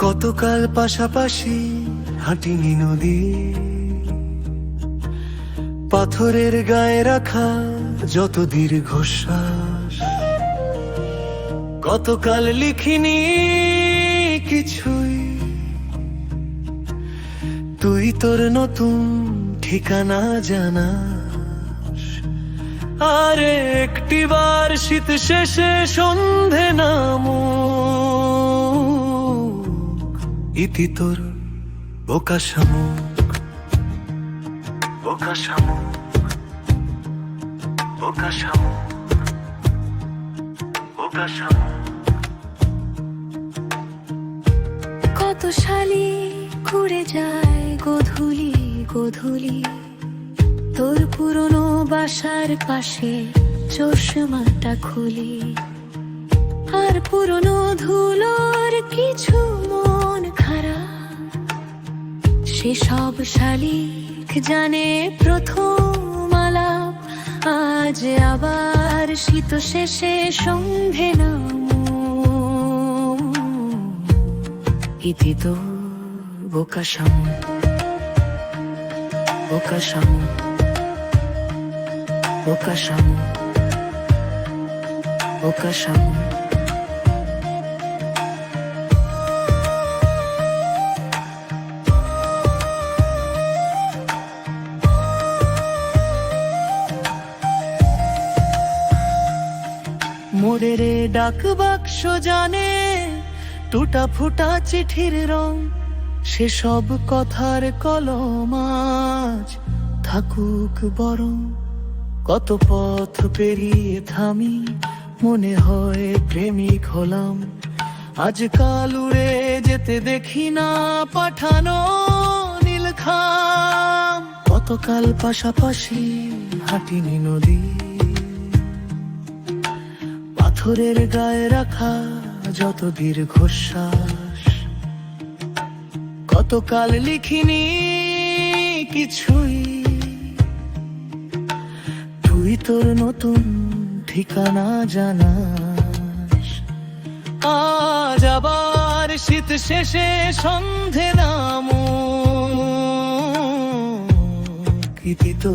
কতকাল পাশাপাশি হাঁটিনি নদী, পাথরের গায়ে রাখা যত দীর্ঘশ্বাস। কতকাল লিখিনি কিছুই, তুই তোর নতুন ঠিকানা জানাস। আর একটিবার শীত শেষে সন্ধে নামো, ইতি তোর বোকা শামুক, বোকা শামুক, বোকা শামুক, বোকা শামুক। কত শালি ঘুরে যায় গোধূলি গোধূলি, তোর পুরনো বাসার পাশে চশমাটা খুলি। আর পুরনো ধুলোর কিছু মন খারাপ, সেসব শালিক জানে প্রথম আলাপ। আজ আবার শীত শেষে সন্ধে নামো, ইতি তো বোকা শামুক, বোকা শামুক, বোকা শামুক, বোকা শামুক। মোড়ের ডাক বাক্স জানে টুটা ফুটা চিঠির রং, সেসব কথার কলম আজ থাকুক বরং। কত পথ পেরিয়ে থামি, মনে হয় প্রেমিক হলাম। আজকাল উড়ে যেতে দেখি না পাঠানো নীলখাম। কতকাল পাশাপাশি হাঁটিনি নদী, পাথরের গায়ে রাখা যত দীর্ঘশ্বাস। কতকাল লিখিনি কিছুই, তুই তোর নতুন ঠিকানা জানাস। আজ আবার শীত শেষে সন্ধে নামো, ইতি তো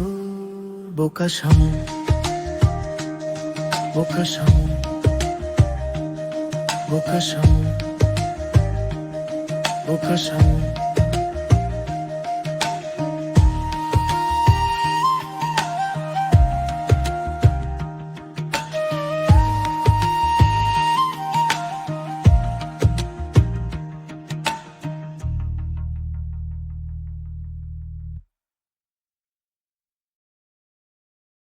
বোকা শামুক, বোকা শামুক, বোকা শামুক, বোকা শামুক।